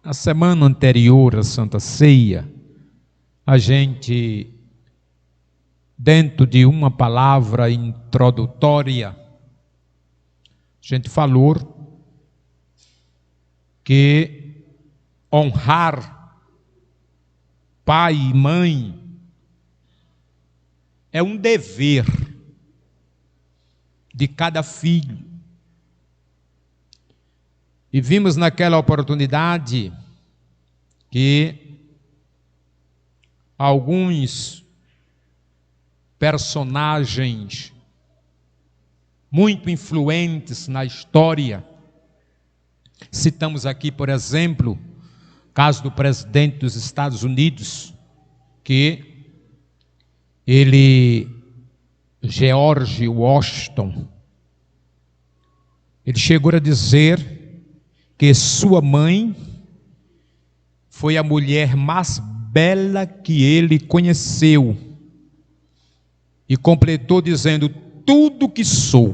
Na semana anterior à Santa Ceia, a gente, dentro de uma palavra introdutória, a gente falou que honrar pai e mãe é um dever de cada filho. E vimos naquela oportunidade que alguns personagens muito influentes na história, citamos aqui, por exemplo, o caso do presidente dos Estados Unidos, que George Washington, ele chegou a dizer que sua mãe foi a mulher mais bela que ele conheceu, e completou dizendo: tudo que sou,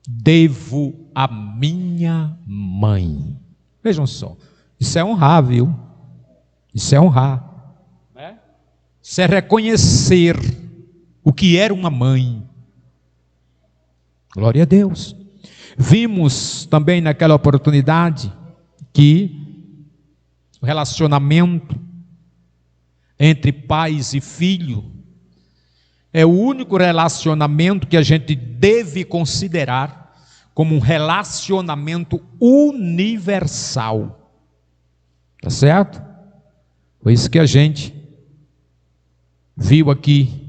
devo à minha mãe. Vejam só, isso é honrar, viu? Isso é honrar, isso é reconhecer o que era uma mãe. Glória a Deus. Vimos também naquela oportunidade que o relacionamento entre pais e filho é o único relacionamento que a gente deve considerar como um relacionamento universal. Tá certo? Foi isso que a gente viu aqui.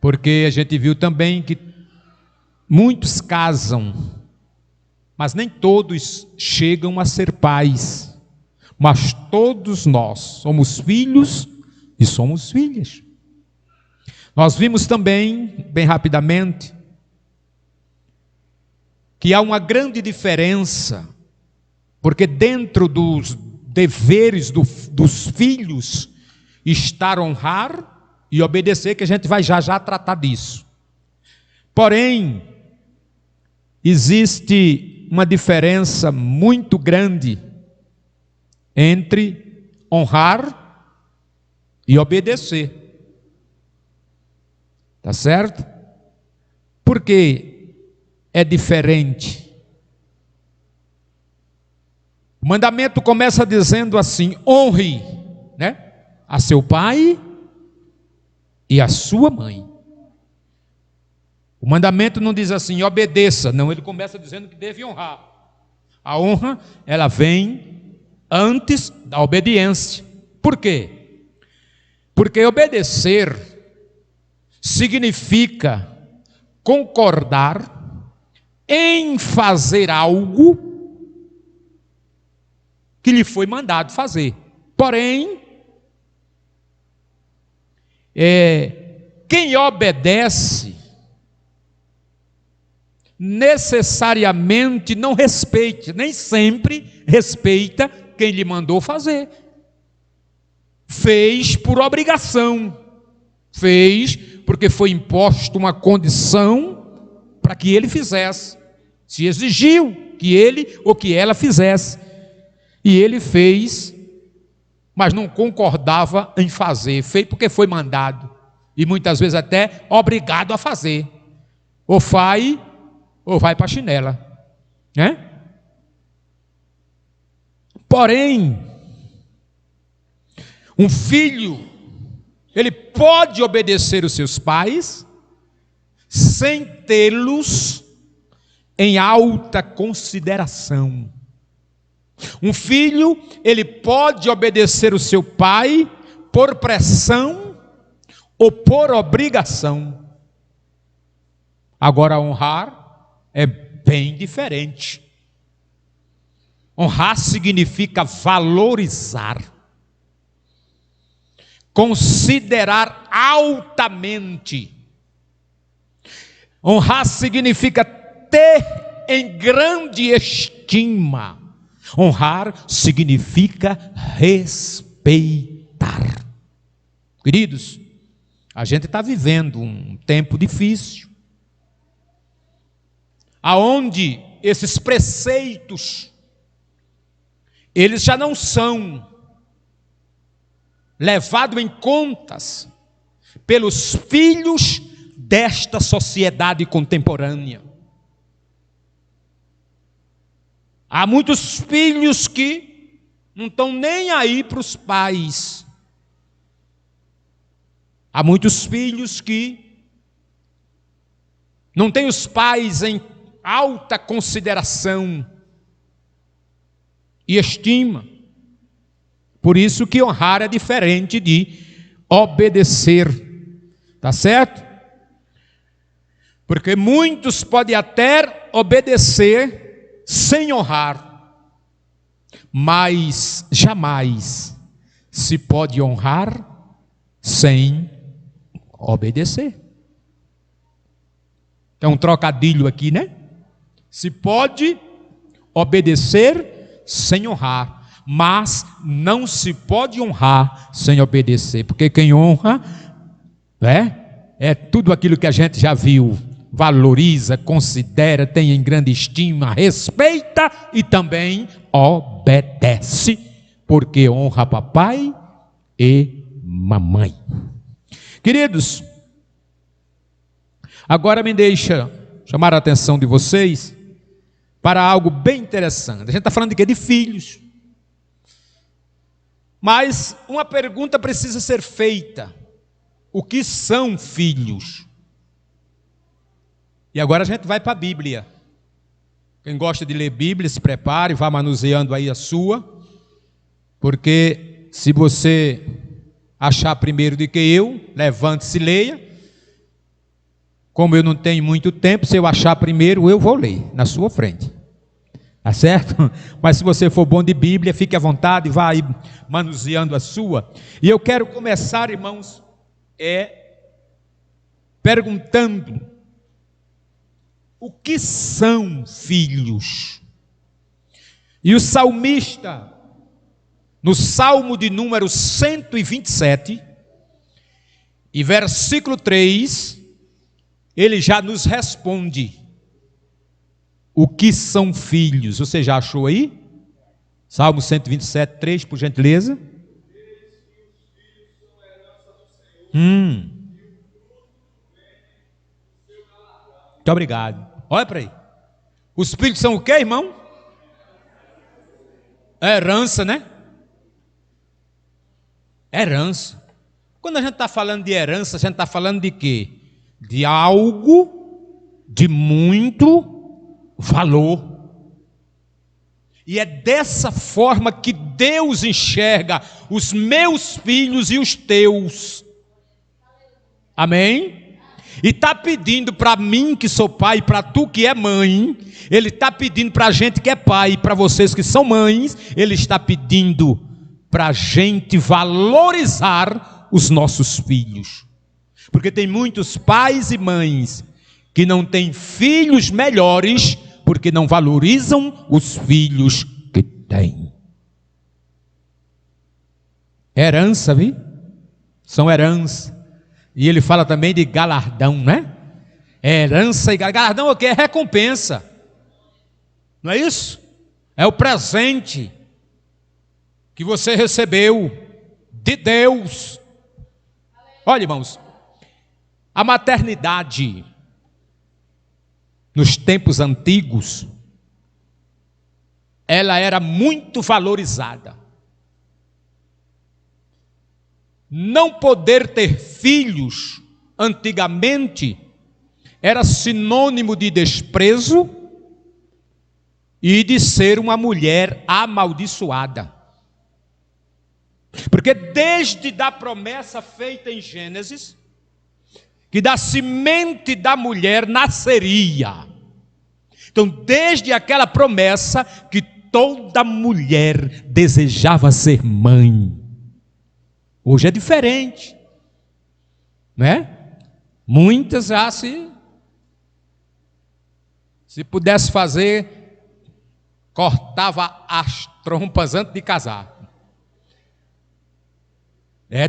Porque a gente viu também que muitos casam, mas nem todos chegam a ser pais. Mas todos nós somos filhos e somos filhas. Nós vimos também, bem rapidamente, que há uma grande diferença, porque dentro dos deveres dos filhos está honrar e obedecer, que a gente vai já tratar disso. Porém, existe uma diferença muito grande entre honrar e obedecer. Tá certo? Por que é diferente? O mandamento começa dizendo assim: honre, a seu pai e a sua mãe. O mandamento não diz assim: obedeça. Não, ele começa dizendo que deve honrar. A honra, ela vem antes da obediência. Por quê? Porque obedecer significa concordar em fazer algo que lhe foi mandado fazer. Porém, quem obedece necessariamente não respeita, nem sempre respeita quem lhe mandou fazer. Fez por obrigação, fez porque foi imposto uma condição para que ele fizesse, se exigiu que ele ou que ela fizesse, e ele fez, mas não concordava em fazer, fez porque foi mandado, e muitas vezes até obrigado a fazer, ou vai para a chinela, Porém, um filho, ele pode obedecer os seus pais sem tê-los em alta consideração. Um filho, ele pode obedecer o seu pai por pressão ou por obrigação. Agora, honrar é bem diferente. Honrar significa valorizar, considerar altamente. Honrar significa ter em grande estima. Honrar significa respeitar. Queridos, a gente está vivendo um tempo difícil. aonde esses preceitos, eles já não são levados em contas pelos filhos desta sociedade contemporânea. Há muitos filhos que não estão nem aí para os pais. Há muitos filhos que não têm os pais em alta consideração e estima. Por isso que honrar é diferente de obedecer. Tá certo? Porque muitos podem até obedecer sem honrar, mas jamais se pode honrar sem obedecer. É um trocadilho aqui, né? Se pode obedecer sem honrar, mas não se pode honrar sem obedecer, porque quem honra é tudo aquilo que a gente já viu, valoriza, considera, tem em grande estima, respeita e também obedece, porque honra papai e mamãe. Queridos, agora me deixa chamar a atenção de vocês para algo bem interessante. A gente está falando de quê? De filhos. Mas uma pergunta precisa ser feita: o que são filhos? E agora a gente vai para a Bíblia. Quem gosta de ler Bíblia, se prepare, vá manuseando aí a sua, porque se você achar primeiro do que eu, levante-se e leia. Como eu não tenho muito tempo, se eu achar primeiro, eu vou ler na sua frente. Tá certo? Mas se você for bom de Bíblia, fique à vontade, vá aí manuseando a sua. E eu quero começar, irmãos, perguntando: o que são filhos? E o salmista, no Salmo de número 127, e versículo 3, ele já nos responde o que são filhos. Você já achou aí? Salmo 127, 3, por gentileza. Muito obrigado. Olha para aí. Os filhos são o quê, irmão? É herança, né? Herança. Quando a gente está falando de herança, a gente está falando de quê? De algo de muito valor. E é dessa forma que Deus enxerga os meus filhos e os teus. Amém? E está pedindo para mim que sou pai, para tu que é mãe, Ele está pedindo para a gente que é pai, para vocês que são mães, Ele está pedindo para a gente valorizar os nossos filhos. Porque tem muitos pais e mães que não têm filhos melhores, porque não valorizam os filhos que têm. Herança, viu? São herança. E ele fala também de galardão, né? Herança e galardão é o quê? É recompensa. Não é isso? É o presente que você recebeu de Deus. Olha, irmãos, a maternidade nos tempos antigos, ela era muito valorizada. Não poder ter filhos, antigamente, era sinônimo de desprezo e de ser uma mulher amaldiçoada. Porque desde a promessa feita em Gênesis, que da semente da mulher nasceria. Então, desde aquela promessa, que toda mulher desejava ser mãe. Hoje é diferente, né? Muitas já se pudesse fazer, cortava as trompas antes de casar.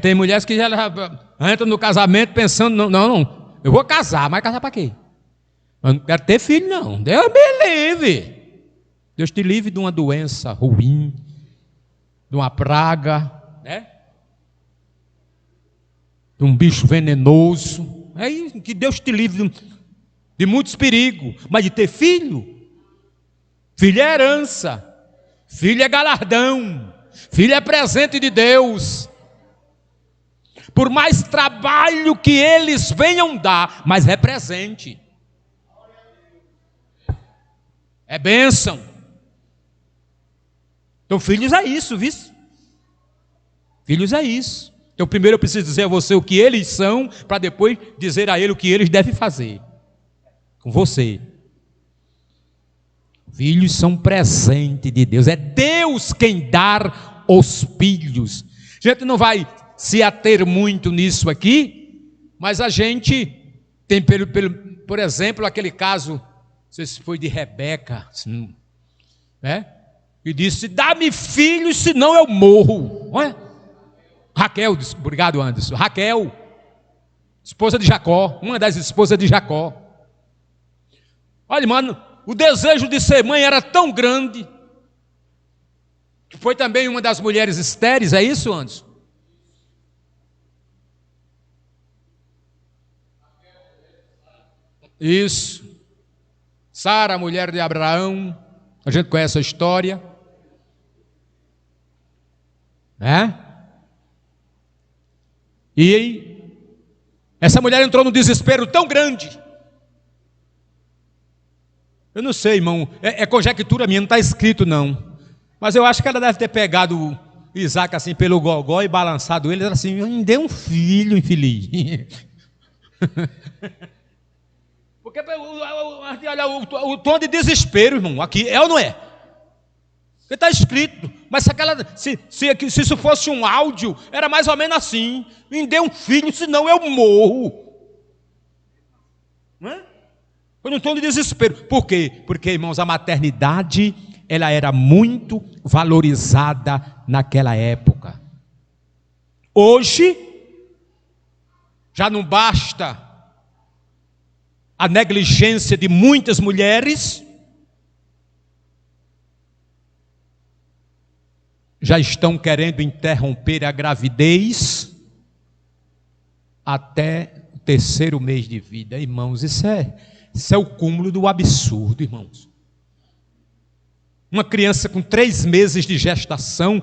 Tem mulheres que já entram no casamento pensando, não, eu vou casar, mas casar para quê? Eu não quero ter filho, não. Deus me livre. Deus te livre de uma doença ruim, de uma praga, né? De um bicho venenoso. É isso, que Deus te livre de muitos perigos. Mas de ter filho, filho é herança, filho é galardão, filho é presente de Deus. Por mais trabalho que eles venham dar, mas é presente. É bênção. Então, filhos é isso, viu? Filhos é isso. Então, primeiro eu preciso dizer a você o que eles são, para depois dizer a ele o que eles devem fazer com você. Filhos são presente de Deus. É Deus quem dá os filhos. A gente não vai se ater muito nisso aqui, mas a gente tem, por exemplo, aquele caso, não sei se foi de Rebeca, né? E disse: dá-me filhos, senão eu morro. Olha. Raquel, obrigado Anderson. Raquel, esposa de Jacó, uma das esposas de Jacó. Olha, mano, o desejo de ser mãe era tão grande, que foi também uma das mulheres estéreis, é isso, Anderson? Isso. Sara, a mulher de Abraão, a gente conhece a história, né? E essa mulher entrou num desespero tão grande. Eu não sei, irmão, é conjectura minha, não está escrito não. Mas eu acho que ela deve ter pegado Isaac assim pelo gogó e balançado ele, assim: me dê um filho, infeliz. Porque olha o tom de desespero, irmão, aqui é ou não é? Porque está escrito, mas se isso fosse um áudio, era mais ou menos assim: me dê um filho, senão eu morro. Não é? Foi num tom de desespero. Por quê? Porque, irmãos, a maternidade, ela era muito valorizada naquela época. Hoje, já não basta a negligência de muitas mulheres, já estão querendo interromper a gravidez até o 3º mês de vida. Irmãos, isso é o cúmulo do absurdo, irmãos. Uma criança com 3 meses de gestação.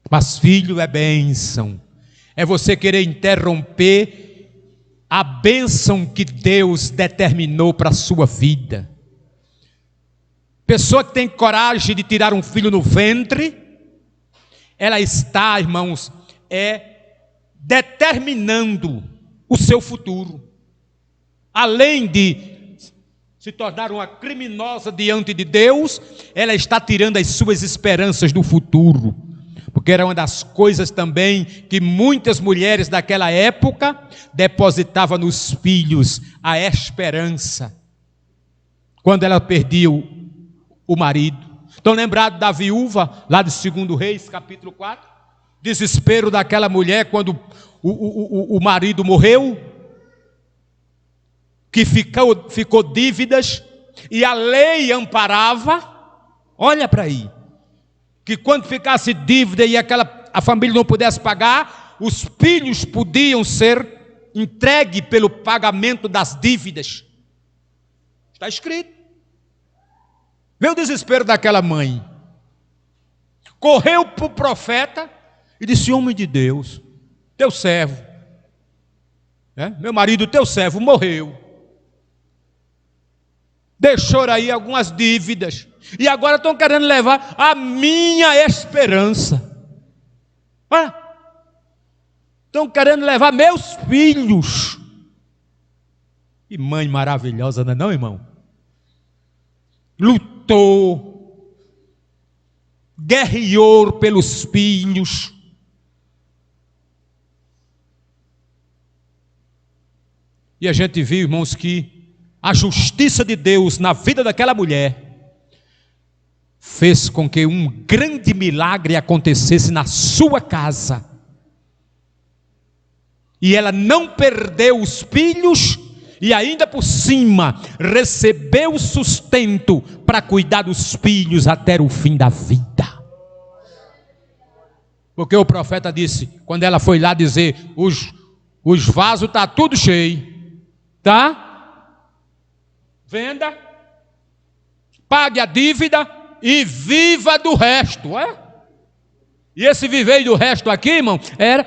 Mas filho é bênção. É você querer interromper a bênção que Deus determinou para a sua vida. Pessoa que tem coragem de tirar um filho no ventre, ela está, irmãos, determinando o seu futuro. Além de se tornar uma criminosa diante de Deus, ela está tirando as suas esperanças do futuro. Porque era uma das coisas também que muitas mulheres daquela época depositavam nos filhos, a esperança, quando ela perdia o marido. Estão lembrados da viúva, lá de 2 Reis, capítulo 4? Desespero daquela mulher quando o marido morreu, que ficou dívidas, e a lei amparava. Olha para aí, que quando ficasse dívida e a família não pudesse pagar, os filhos podiam ser entregues pelo pagamento das dívidas. Está escrito. Vê o desespero daquela mãe. Correu para o profeta e disse: homem de Deus, teu servo, meu marido, teu servo, morreu. Deixou aí algumas dívidas. E agora estão querendo levar a minha esperança. Estão querendo levar meus filhos. Que mãe maravilhosa, não é não, irmão? Lutou, guerreou pelos filhos. E a gente viu, irmãos, que a justiça de Deus na vida daquela mulher fez com que um grande milagre acontecesse na sua casa. E ela não perdeu os filhos, e ainda por cima recebeu sustento para cuidar dos filhos até o fim da vida. Porque o profeta disse, quando ela foi lá dizer, os vasos estão tudo cheio, tá? Venda, pague a dívida e viva do resto, é? E esse viver do resto aqui, irmão, era,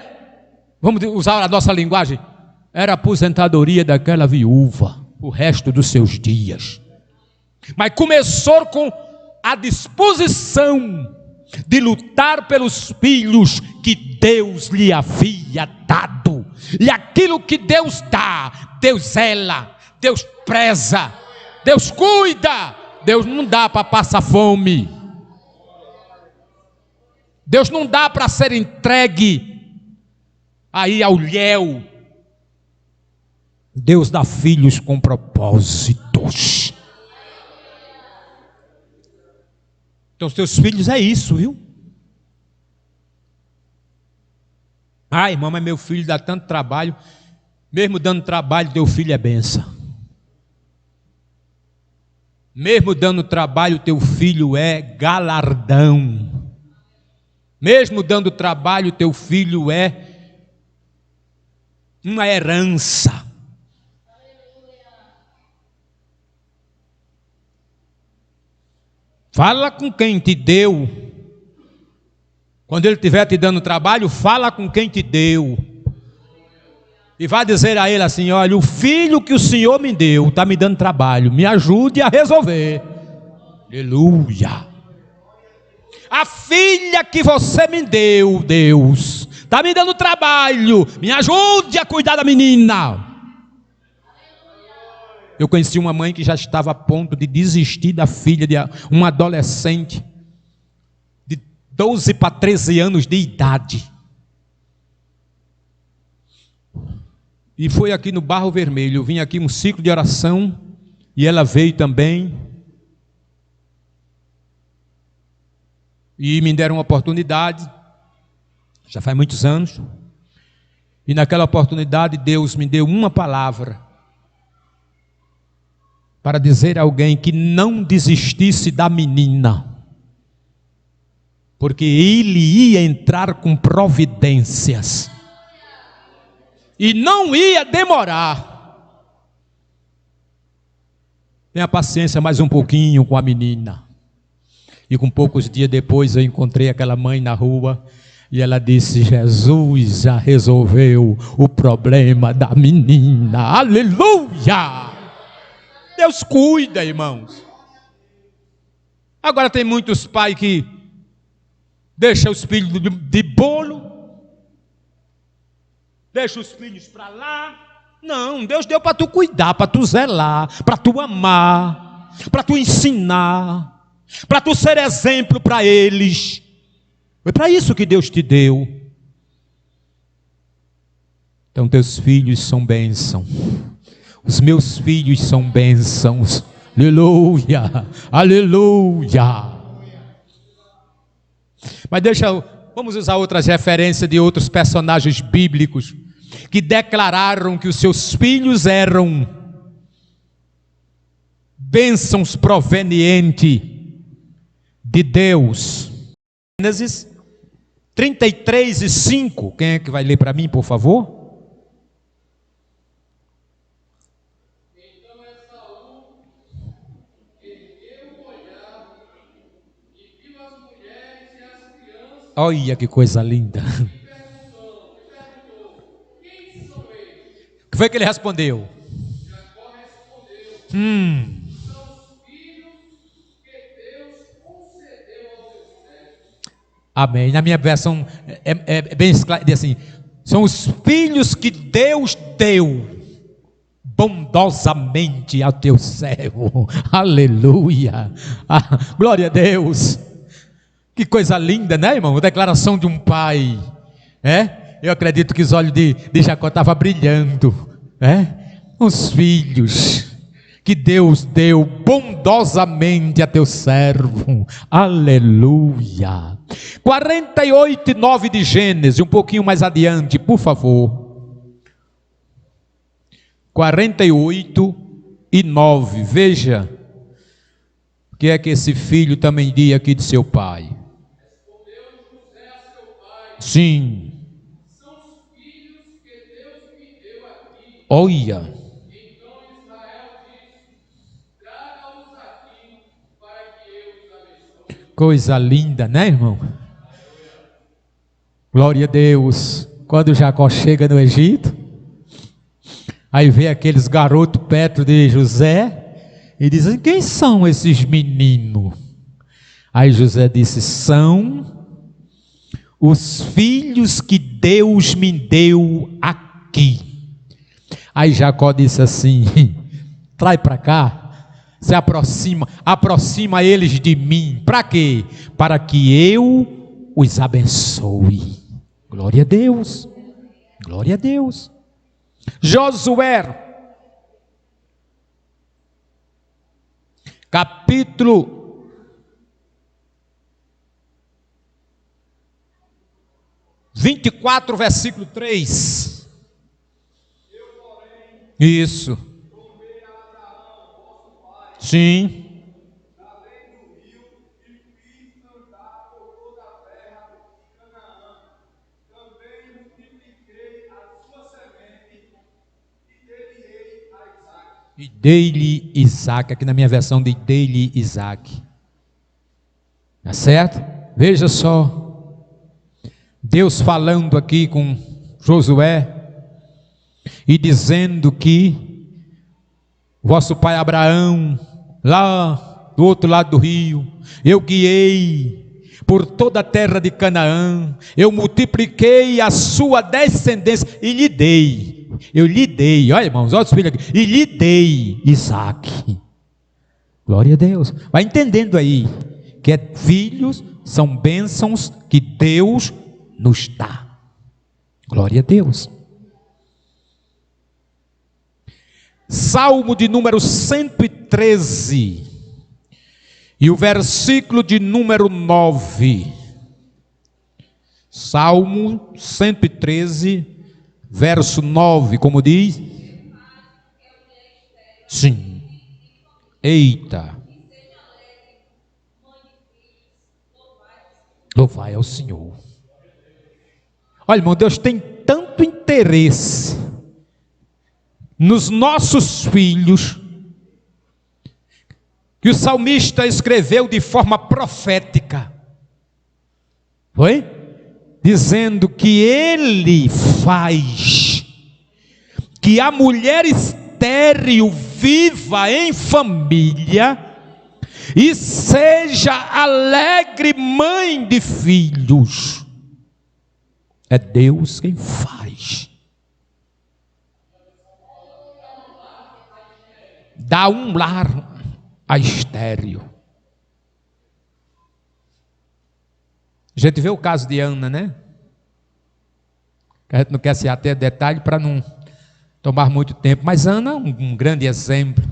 vamos usar a nossa linguagem, era a aposentadoria daquela viúva, o resto dos seus dias. Mas começou com a disposição de lutar pelos filhos que Deus lhe havia dado. E aquilo que Deus dá, Deus zela, Deus preza, Deus cuida. Deus não dá para passar fome. Deus não dá para ser entregue aí ao léu. Deus dá filhos com propósitos. Então os teus filhos é isso, viu? Ah, irmão, mas meu filho dá tanto trabalho. Mesmo dando trabalho, teu filho é bênção. Mesmo dando trabalho, teu filho é galardão. Mesmo dando trabalho, teu filho é uma herança. Fala com quem te deu. Quando ele estiver te dando trabalho, fala com quem te deu. E vai dizer a ele assim, olha, o filho que o Senhor me deu está me dando trabalho, me ajude a resolver. Aleluia. A filha que você me deu, Deus, está me dando trabalho, me ajude a cuidar da menina. Eu conheci uma mãe que já estava a ponto de desistir da filha de uma adolescente de 12 para 13 anos de idade. E foi aqui no Barro Vermelho, eu vim aqui um ciclo de oração, e ela veio também. E me deram uma oportunidade, já faz muitos anos, e naquela oportunidade Deus me deu uma palavra, para dizer a alguém que não desistisse da menina, porque ele ia entrar com providências, e não ia demorar. Tenha paciência mais um pouquinho com a menina. E com poucos dias depois eu encontrei aquela mãe na rua, e ela disse, Jesus já resolveu o problema da menina. Aleluia! Deus cuida, irmãos. Agora tem muitos pais que deixam os filhos de bolo, deixam os filhos para lá. Não, Deus deu para tu cuidar, para tu zelar, para tu amar, para tu ensinar, para tu ser exemplo para eles. Foi para isso que Deus te deu. Então teus filhos são bênção. Os meus filhos são bênçãos. Aleluia, aleluia. Mas vamos usar outras referências de outros personagens bíblicos que declararam que os seus filhos eram bênçãos provenientes de Deus. Gênesis 33:5. Quem é que vai ler para mim, por favor? Olha que coisa linda. O que foi que ele respondeu? Amém. Na minha versão é bem assim: são os filhos que Deus deu bondosamente ao teu servo. Aleluia. Glória a Deus. Que coisa linda, né, irmão? A declaração de um pai. Eu acredito que os olhos de Jacó estavam brilhando. Os filhos que Deus deu bondosamente a teu servo. Aleluia. 48:9 de Gênesis, um pouquinho mais adiante, por favor. 48:9. Veja o que é que esse filho também diz aqui de seu pai. Sim. São os filhos que Deus me deu aqui. Olha. Então Israel disse: traga-os aqui para que eu os abençoe. Coisa linda, né, irmão? Glória a Deus. Quando Jacó chega no Egito, aí vê aqueles garotos perto de José e dizem: quem são esses meninos? Aí José disse: são os filhos que Deus me deu aqui. Aí Jacó disse assim: traz para cá, se aproxima eles de mim. Para quê? Para que eu os abençoe. Glória a Deus, glória a Deus. Josué, capítulo 24, versículo 3. Isso. Sim. E dei-lhe Isaac, aqui na minha versão de dei-lhe Isaac. Tá certo? Veja só. Deus falando aqui com Josué e dizendo que vosso pai Abraão, lá do outro lado do rio, eu guiei por toda a terra de Canaã, eu multipliquei a sua descendência e lhe dei, olha irmãos, olha os filhos aqui, e lhe dei Isaac. Glória a Deus. Vai entendendo aí que filhos são bênçãos que Deus nos dá. Glória a Deus. Salmo de número 113 e o versículo de número 9. Salmo 113, verso 9, como diz? Sim. Eita. Louvai ao Senhor. Olha, irmão, Deus tem tanto interesse nos nossos filhos, que o salmista escreveu de forma profética, foi? Dizendo que ele faz que a mulher estéril viva em família e seja alegre mãe de filhos. É Deus quem faz. Dá um lar a estéril. A gente vê o caso de Ana, né? A gente não quer se ater a detalhe para não tomar muito tempo, mas Ana é um grande exemplo.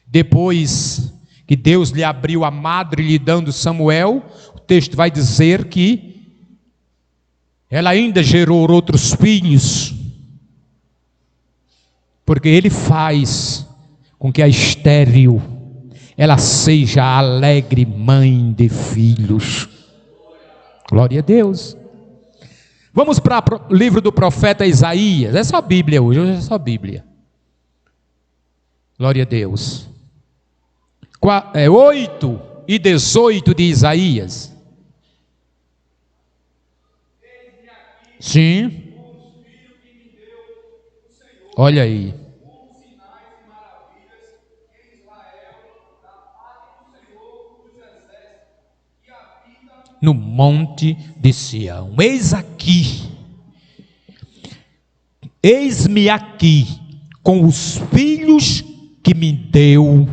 Depois que Deus lhe abriu a madre, lhe dando Samuel, o texto vai dizer que ela ainda gerou outros filhos, porque ele faz com que a estéril, ela seja a alegre mãe de filhos. Glória a Deus. Vamos para o livro do profeta Isaías. É só Bíblia hoje é só Bíblia. Glória a Deus. 8:18 de Isaías. Sim. Olha aí. No monte de Sião. Eis-me aqui com os filhos que me deu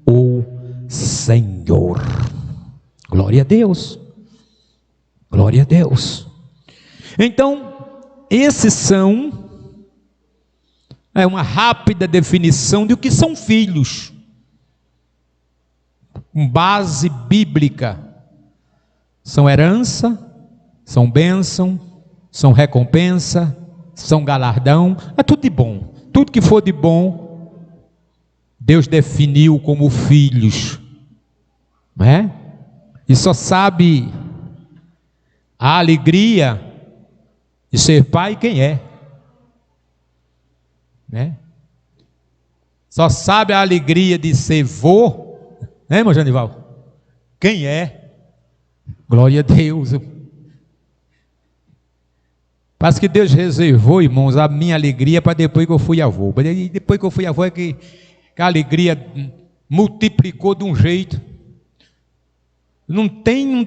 o Senhor. Glória a Deus. Glória a Deus. Então, esses são é uma rápida definição de o que são filhos, com base bíblica. São herança, são bênção, são recompensa, são galardão, é tudo de bom. Tudo que for de bom, Deus definiu como filhos, não é? E só sabe a alegria de ser pai quem é, né? Só sabe a alegria de ser vô, né, irmão Janival? Quem é? Glória a Deus. Parece que Deus reservou, irmãos, a minha alegria para depois que eu fui avô. E depois que eu fui avô é que a alegria multiplicou de um jeito. Não tem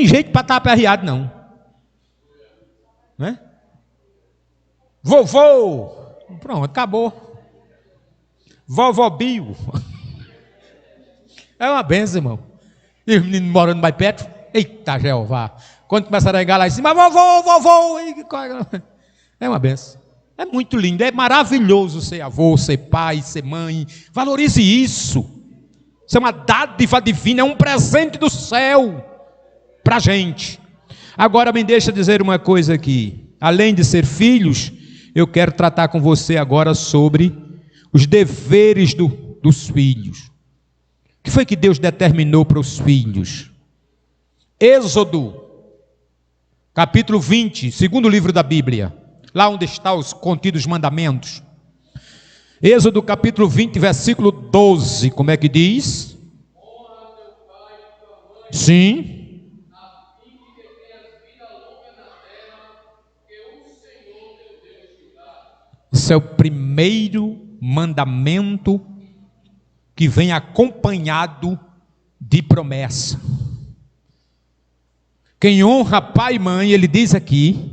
jeito para estar aperreado, não. Né? Vovô, pronto, acabou. Vovó Bio. É uma benção, irmão. E os meninos morando mais perto, eita Jeová. Quando começaram a regar lá em cima, vovô, é uma benção. É muito lindo, é maravilhoso ser avô, ser pai, ser mãe. Valorize isso. Isso é uma dádiva divina, é um presente do céu para a gente. Agora me deixa dizer uma coisa aqui. Além de ser filhos, eu quero tratar com você agora sobre os deveres dos filhos. O que foi que Deus determinou para os filhos? Êxodo, capítulo 20, segundo livro da Bíblia, lá onde estão os contidos mandamentos. Êxodo capítulo 20, versículo 12, como é que diz? Honra teu pai e tua mãe. Sim. A fim de que tenhas vida longa na terra, que o Senhor teu Deus te dá. Esse é o primeiro mandamento que vem acompanhado de promessa. Quem honra pai e mãe, ele diz aqui,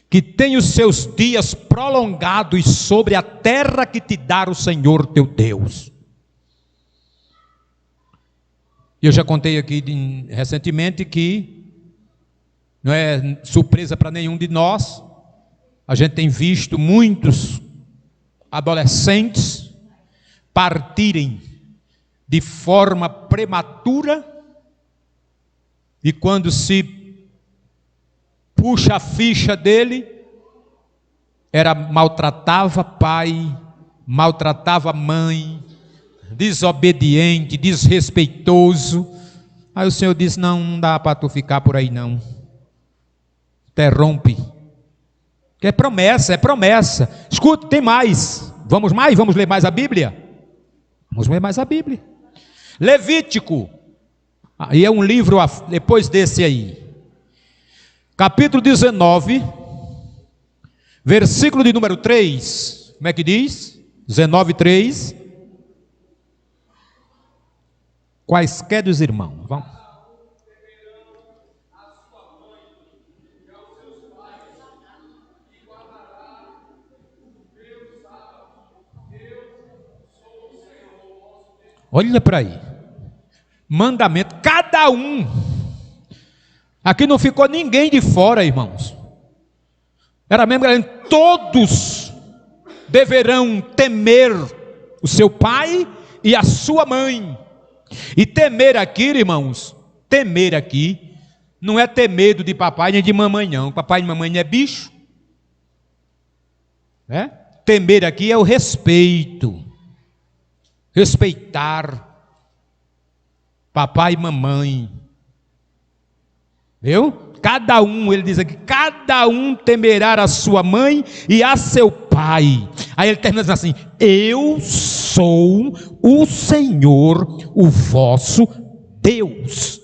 que tem os seus dias prolongados sobre a terra que te dá o Senhor teu Deus. Eu já contei aqui recentemente que não é surpresa para nenhum de nós, a gente tem visto muitos adolescentes partirem de forma prematura, e quando se puxa a ficha dele, maltratava pai, maltratava mãe, desobediente, desrespeitoso. Aí o Senhor disse, não dá para tu ficar por aí não, interrompe, que é promessa, escuta, tem mais, vamos ler mais a Bíblia? Vamos ler mais a Bíblia. Levítico, aí é um livro depois desse aí, capítulo 19, versículo de número 3, como é que diz? 19, 3. Quaisquer dos irmãos, vamos. Olha para aí, mandamento, cada um. Aqui não ficou ninguém de fora, irmãos. Era mesmo, todos deverão temer o seu pai e a sua mãe. E temer aqui, irmãos, temer aqui, não é ter medo de papai nem de mamãe não. Papai e mamãe não é bicho. Temer aqui é o respeito. Respeitar papai e mamãe. Viu? Cada um, ele diz aqui, cada um temerá a sua mãe e a seu pai. Aí ele termina dizendo assim, eu sou o Senhor, o vosso Deus.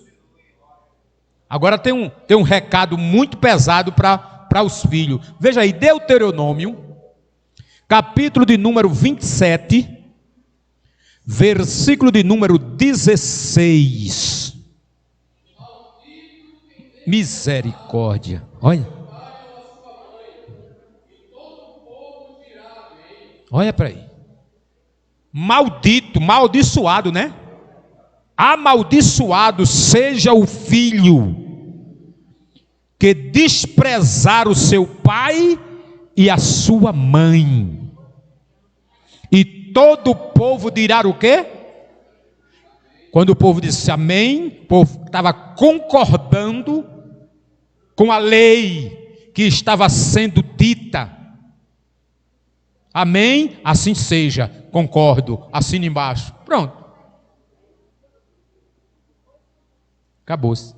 Agora tem um recado muito pesado para os filhos. Veja aí, Deuteronômio, capítulo de número 27, versículo de número 16. Misericórdia, olha. Olha para aí. Maldito, maldiçoado, né? Amaldiçoado seja o filho que desprezar o seu pai e a sua mãe. E todo o povo dirá o quê? Quando o povo disse amém, o povo estava concordando com a lei que estava sendo dita. Amém? Assim seja. Concordo. Assina embaixo. Pronto. Acabou-se.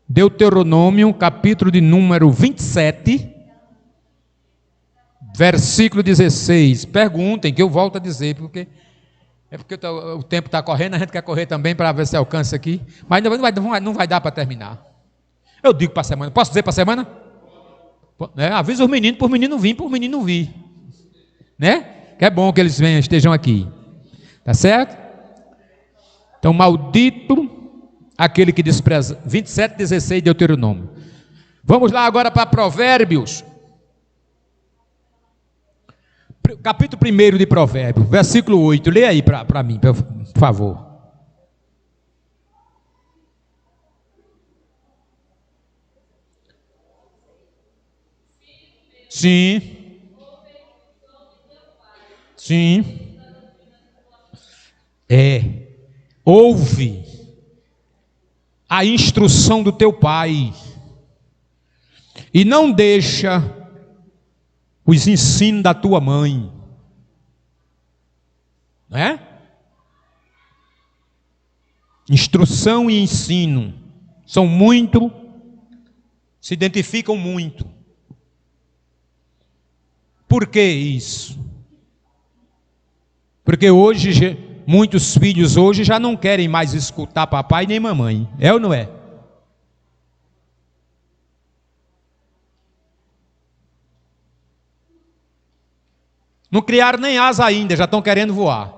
Deuteronômio, capítulo de número 27, versículo 16. Perguntem, que eu volto a dizer, porque o tempo está correndo, a gente quer correr também para ver se alcança aqui, mas não vai dar para terminar. Eu digo para a semana, posso dizer para a semana? Avisa os meninos, por menino vir, por menino não vir, né? Que é bom que eles venham, estejam aqui, tá certo? Então, maldito aquele que despreza. 27, 16 de Deuteronômio. Vamos lá agora para Provérbios. Capítulo 1 de Provérbios, versículo 8. Lê aí para mim, por favor. Sim. Sim. Ouve a instrução do teu pai e não deixa os ensinos da tua mãe, não é? Instrução e ensino são muito, se identificam muito. Por que isso? Porque hoje, muitos filhos hoje já não querem mais escutar papai nem mamãe, é ou não é? Não criaram nem asa ainda, já estão querendo voar.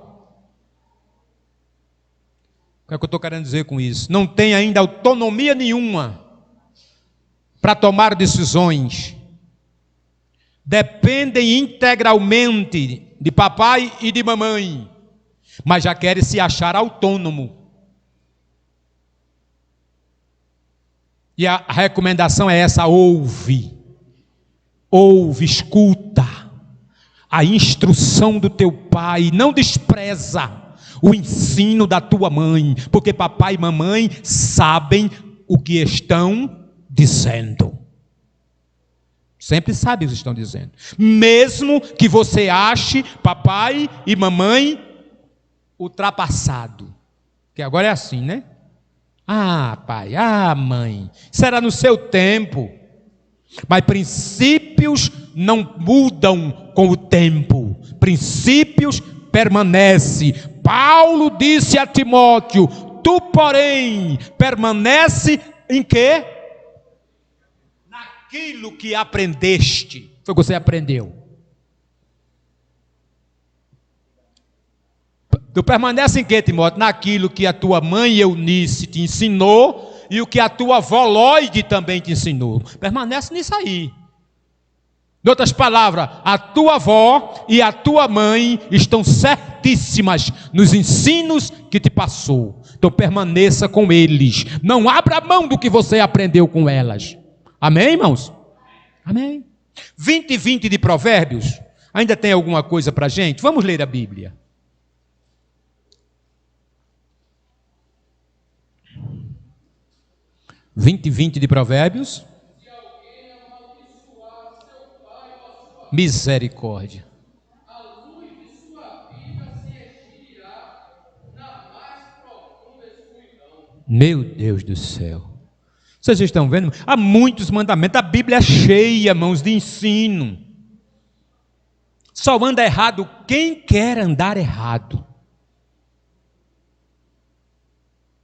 O que é que eu estou querendo dizer com isso? Não tem ainda autonomia nenhuma para tomar decisões. Dependem integralmente de papai e de mamãe, mas já querem se achar autônomo. E a recomendação é essa: ouve, escuta a instrução do teu pai, não despreza o ensino da tua mãe, porque papai e mamãe sabem o que estão dizendo. Sempre sabem o que estão dizendo. Mesmo que você ache papai e mamãe ultrapassado. Que agora é assim, né? Ah, pai, mãe, isso era no seu tempo. Mas princípios não mudam com o tempo. Princípios permanecem. Paulo disse a Timóteo: tu, porém, permanece em quê? Naquilo que aprendeste. Foi o que você aprendeu. Tu permanece em quê, Timóteo? Naquilo que a tua mãe Eunice te ensinou e o que a tua avó Loide também te ensinou. Permanece nisso aí. Em outras palavras, a tua avó e a tua mãe estão certíssimas nos ensinos que te passou. Então permaneça com eles. Não abra mão do que você aprendeu com elas. Amém, irmãos? Amém. 20 e 20 de Provérbios. Ainda tem alguma coisa para a gente? Vamos ler a Bíblia. Vinte e 20 de Provérbios. Misericórdia. A luz de sua vida se extinguirá na mais profunda escuridão. Meu Deus do céu. Vocês estão vendo? Há muitos mandamentos. A Bíblia é cheia, irmãos, de ensino. Só anda errado quem quer andar errado.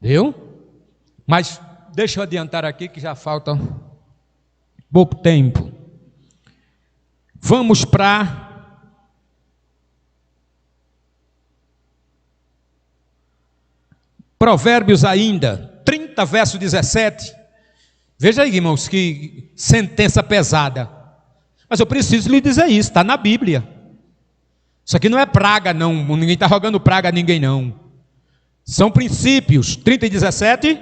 Viu? Mas deixa eu adiantar aqui que já falta pouco tempo. Vamos para Provérbios ainda, 30, verso 17. Veja aí, irmãos, que sentença pesada. Mas eu preciso lhe dizer isso, está na Bíblia. Isso aqui não é praga, não. Ninguém está rogando praga a ninguém, não. São princípios. 30 e 17.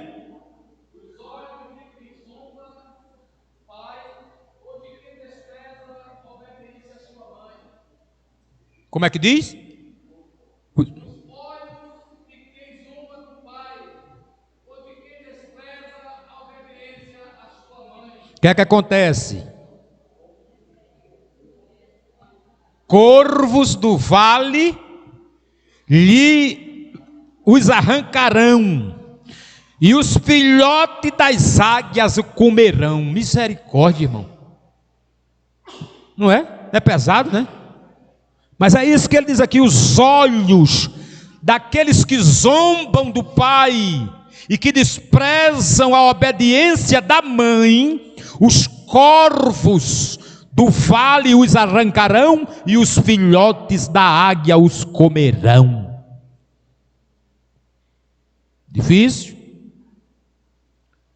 Como é que diz? O que é que acontece? Corvos do vale os arrancarão, e os filhotes das águias o comerão. Misericórdia, irmão. Não é? É pesado, né? Mas é isso que ele diz aqui: os olhos daqueles que zombam do pai e que desprezam a obediência da mãe, os corvos do vale os arrancarão e os filhotes da águia os comerão. Difícil?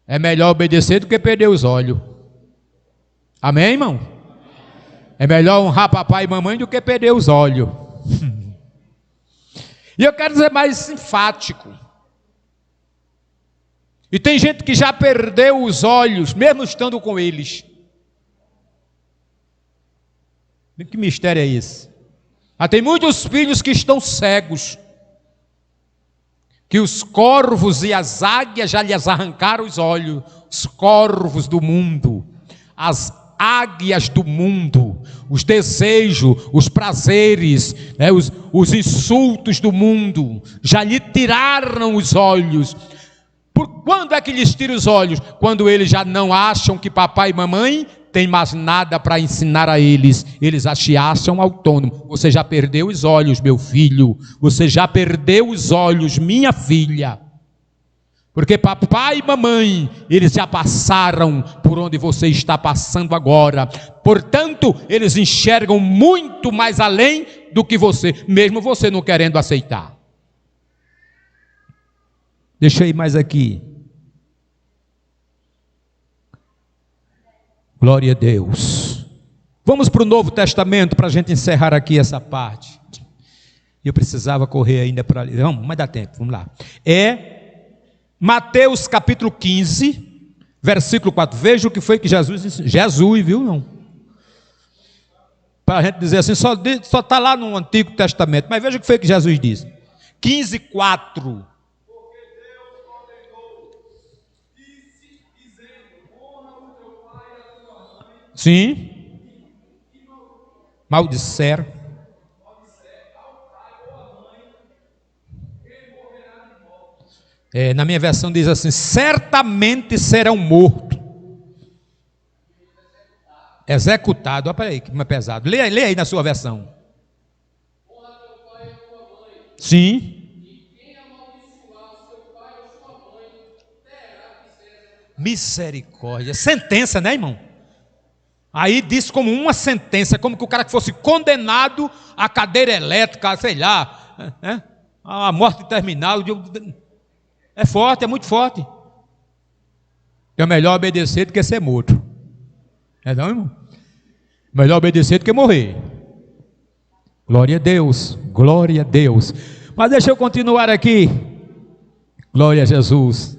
É melhor obedecer do que perder os olhos. Amém, irmão? É melhor honrar papai e mamãe do que perder os olhos. E eu quero ser mais enfático. E tem gente que já perdeu os olhos, mesmo estando com eles. Que mistério é esse? Tem muitos filhos que estão cegos, que os corvos e as águias já lhes arrancaram os olhos. Os corvos do mundo, as águias do mundo, os desejos, os prazeres, né, os insultos do mundo, já lhe tiraram os olhos. Por quando é que lhes tira os olhos? Quando eles já não acham que papai e mamãe tem mais nada para ensinar a eles. Eles se acham autônomos. Você já perdeu os olhos, meu filho. Você já perdeu os olhos, minha filha. Porque papai e mamãe, eles já passaram por onde você está passando agora. Portanto, eles enxergam muito mais além do que você, mesmo você não querendo aceitar. Deixa eu ir mais aqui. Glória a Deus. Vamos para o Novo Testamento para a gente encerrar aqui essa parte. Eu precisava correr ainda para ali. Vamos, mas dá tempo, vamos lá. Mateus capítulo 15, versículo 4. Veja o que foi que Jesus ensinou. Jesus, viu, não? Para a gente dizer assim, só está lá no Antigo Testamento. Mas veja o que foi que Jesus disse. 15, 4. Sim. Maldisseram. Na minha versão diz assim: certamente serão mortos. Executado. Olha para aí, que mais pesado. Lê aí na sua versão. Sim. Misericórdia. Sentença, né, irmão? Aí diz como uma sentença, como que o cara que fosse condenado à cadeira elétrica, sei lá, a morte terminal. É forte, é muito forte. É melhor obedecer do que ser morto. Não, irmão? Melhor obedecer do que morrer. Glória a Deus, glória a Deus. Mas deixa eu continuar aqui. Glória a Jesus.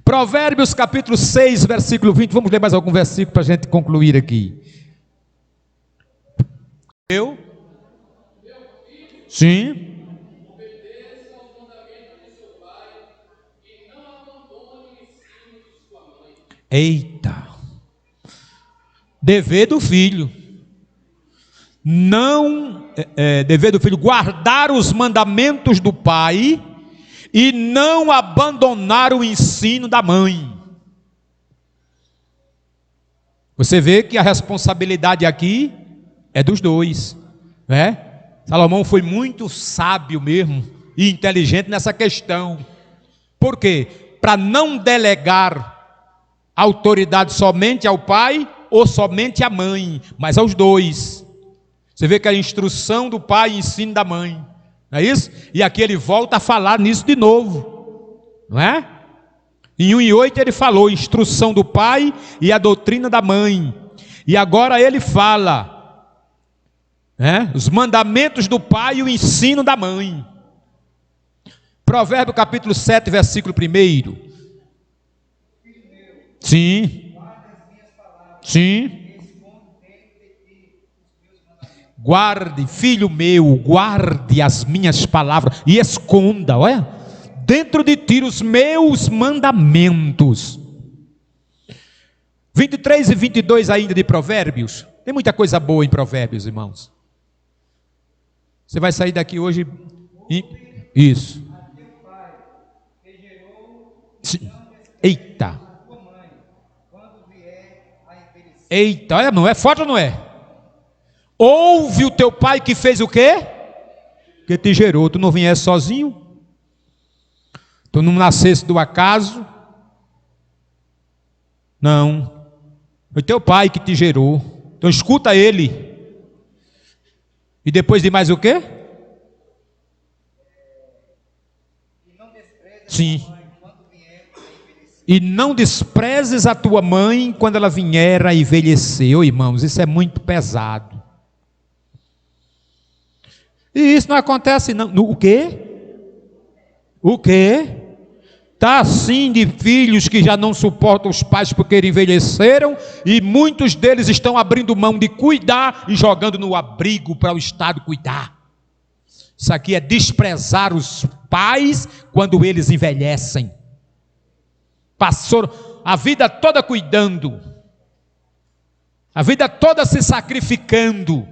Provérbios capítulo 6, versículo 20. Vamos ler mais algum versículo para a gente concluir aqui. Sim. Eita. Dever do filho. Dever do filho, guardar os mandamentos do pai e não abandonar o ensino da mãe. Você vê que a responsabilidade aqui é dos dois, né? Salomão foi muito sábio mesmo e inteligente nessa questão. Por quê? Para não delegar autoridade somente ao pai ou somente à mãe, mas aos dois. Você vê que a instrução do pai e o ensino da mãe. Não é isso? E aqui ele volta a falar nisso de novo, não é? Em 1:8 ele falou instrução do pai e a doutrina da mãe. E agora ele fala, os mandamentos do pai e o ensino da mãe. Provérbio capítulo 7, versículo 1. Sim. Sim. Guarde, filho meu, guarde as minhas palavras e esconda, olha, dentro de ti os meus mandamentos. 23 e 22 ainda de Provérbios. Tem muita coisa boa em Provérbios, irmãos. Você vai sair daqui hoje. Isso. Eita. Eita, olha, não é forte ou não é? Ouve o teu pai que fez o quê? Que te gerou. Tu não viesse sozinho? Tu não nascesse do acaso? Não. Foi teu pai que te gerou. Então escuta ele. E depois de mais o quê? Sim. E não desprezes a tua mãe quando ela vier a envelhecer. Oh, irmãos, isso é muito pesado. E isso não acontece não. O quê? O quê? Está assim de filhos que já não suportam os pais porque envelheceram, e muitos deles estão abrindo mão de cuidar e jogando no abrigo para o Estado cuidar. Isso aqui é desprezar os pais quando eles envelhecem. Passou a vida toda cuidando, a vida toda se sacrificando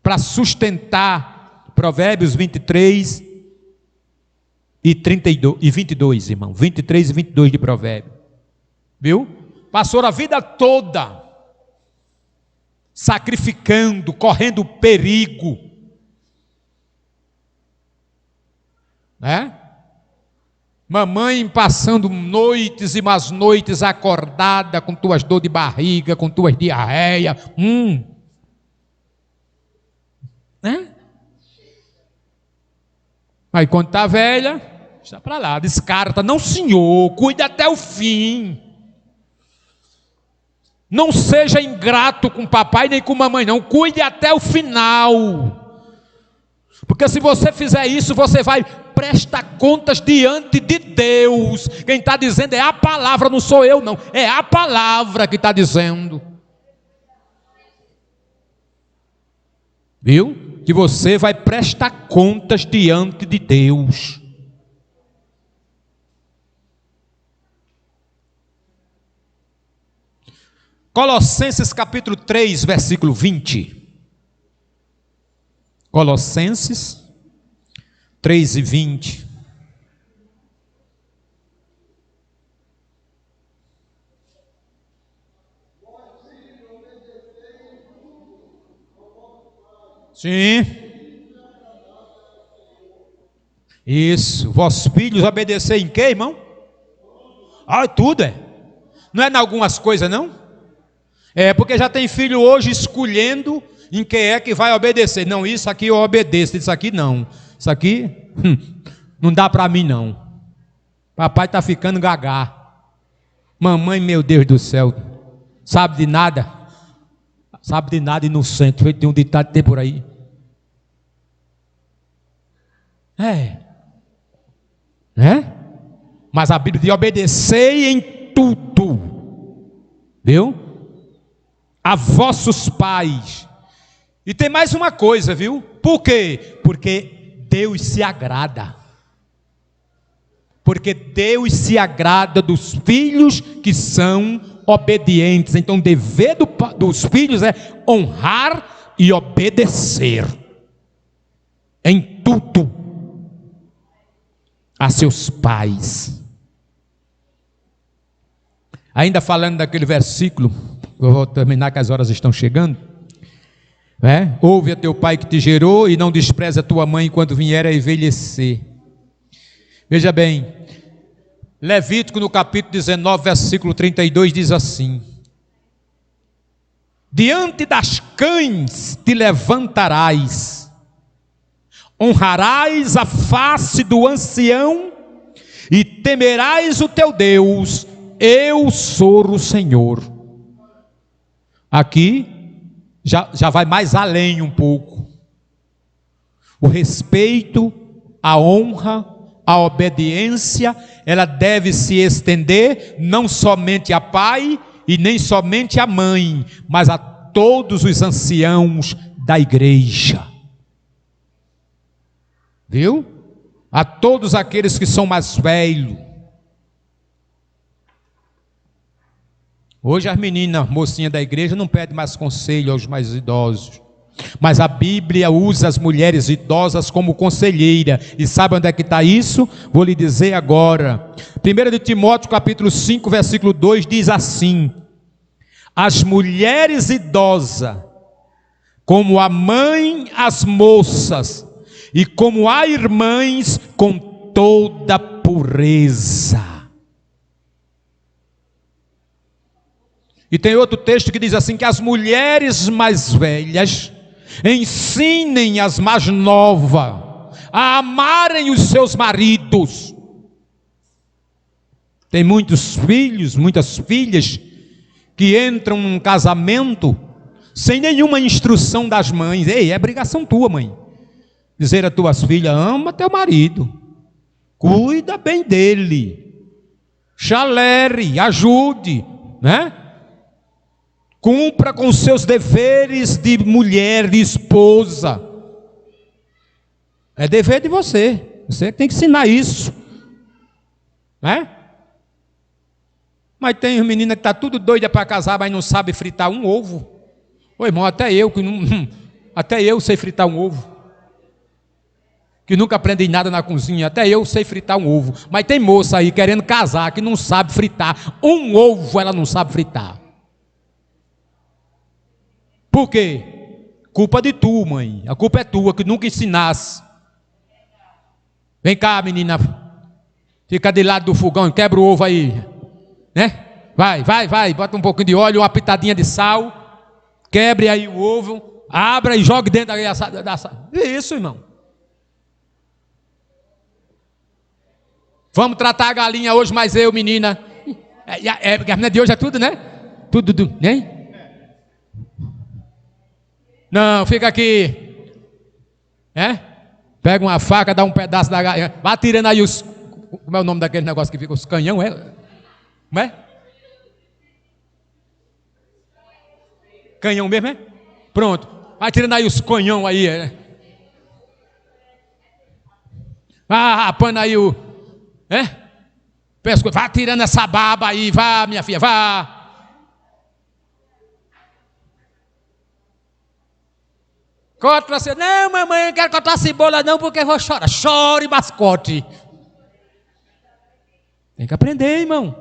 para sustentar. Provérbios 23 e 32 e 22, irmão, 23 e 22 de Provérbios. Viu? Passou a vida toda sacrificando, correndo perigo, né? Mamãe passando noites e mais noites acordada com tuas dores de barriga, com tuas diarreia, né? Aí quando está velha, está para lá, descarta. Não, senhor, cuide até o fim. Não seja ingrato com papai nem com mamãe, não. Cuide até o final. Porque se você fizer isso, você vai prestar contas diante de Deus. Quem está dizendo é a palavra, não sou eu não. É a palavra que está dizendo. Viu? Que você vai prestar contas diante de Deus. Colossenses capítulo 3, versículo 20. Colossenses 3 e 20. Sim. Isso. Vossos filhos obedecer em quê, irmão? Ah, tudo é. Não é em algumas coisas, não? É porque já tem filho hoje escolhendo em quem é que vai obedecer. Não, isso aqui eu obedeço, isso aqui não. Isso aqui não dá para mim não. Papai está ficando gagá. Mamãe, meu Deus do céu, sabe de nada. Sabe de nada, inocente. Feito de um ditado que tem por aí. Né? Mas a Bíblia diz: obedecei em tudo. Viu? A vossos pais. E tem mais uma coisa, viu? Por quê? Porque Deus se agrada. Porque Deus se agrada dos filhos que são obedientes. Então o dever dos filhos é honrar e obedecer em tudo a seus pais. Ainda falando daquele versículo, eu vou terminar que as horas estão chegando. Ouve a teu pai que te gerou e não despreze a tua mãe quando vier a envelhecer. Veja bem, Levítico no capítulo 19, versículo 32 diz assim: diante das cães te levantarás, honrarás a face do ancião e temerás o teu Deus, eu sou o Senhor. Aqui já vai mais além um pouco. O respeito, a honra, a obediência, ela deve se estender não somente a pai e nem somente a mãe, mas a todos os anciãos da igreja. Viu? A todos aqueles que são mais velhos. Hoje as meninas, mocinhas da igreja, não pedem mais conselho aos mais idosos. Mas a Bíblia usa as mulheres idosas como conselheira. E sabe onde é que está isso? Vou lhe dizer agora. 1 de Timóteo capítulo 5, versículo 2 diz assim: as mulheres idosas, como a mãe às moças, e como a irmãs com toda pureza. E tem outro texto que diz assim, que as mulheres mais velhas ensinem as mais novas a amarem os seus maridos. Tem muitos filhos, muitas filhas que entram num casamento sem nenhuma instrução das mães. Ei, é obrigação tua, mãe, dizer a tuas filhas: ama teu marido, cuida bem dele, chalere, ajude, né? Cumpra com seus deveres de mulher, de esposa. É dever de você. Você tem que ensinar isso, né? Mas tem menina que está tudo doida para casar, mas não sabe fritar um ovo. Ô irmão, até eu sei fritar um ovo. Que nunca aprendi nada na cozinha, até eu sei fritar um ovo. Mas tem moça aí querendo casar que não sabe fritar um ovo, ela não sabe fritar. Por quê? Culpa de tu, mãe. A culpa é tua, que nunca ensinasse. Vem cá, menina. Fica de lado do fogão, quebra o ovo aí, né? Vai. Bota um pouquinho de óleo, uma pitadinha de sal. Quebre aí o ovo. Abra e jogue dentro da sala. Isso, irmão. Vamos tratar a galinha hoje, mas eu, menina. A menina de hoje é tudo, né? Tudo, né? Não, fica aqui. Pega uma faca, dá um pedaço da galinha. Vá tirando aí os... Como é o nome daquele negócio que fica? Os canhão, Como é? Canhão mesmo, é? Pronto. Vai tirando aí os canhão aí. Apana aí o... Pescoço. Vá tirando essa baba aí. Vá, minha filha, vá. Corta você. Não, mamãe, eu não quero cortar cebola não, porque eu vou chorar. Chore, mascote. Tem que aprender, irmão.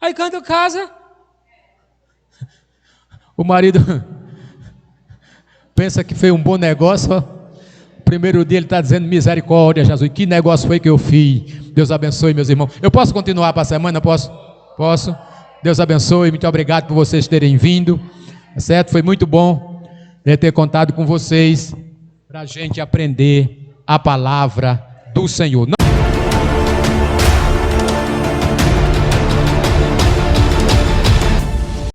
Aí quando casa, o marido pensa que fez um bom negócio. Ó. O primeiro dia ele está dizendo: misericórdia, Jesus, que negócio foi que eu fiz? Deus abençoe, meus irmãos. Eu posso continuar para a semana? Posso? Posso? Deus abençoe, muito obrigado por vocês terem vindo. Certo? Foi muito bom ter contado com vocês para a gente aprender a palavra do Senhor.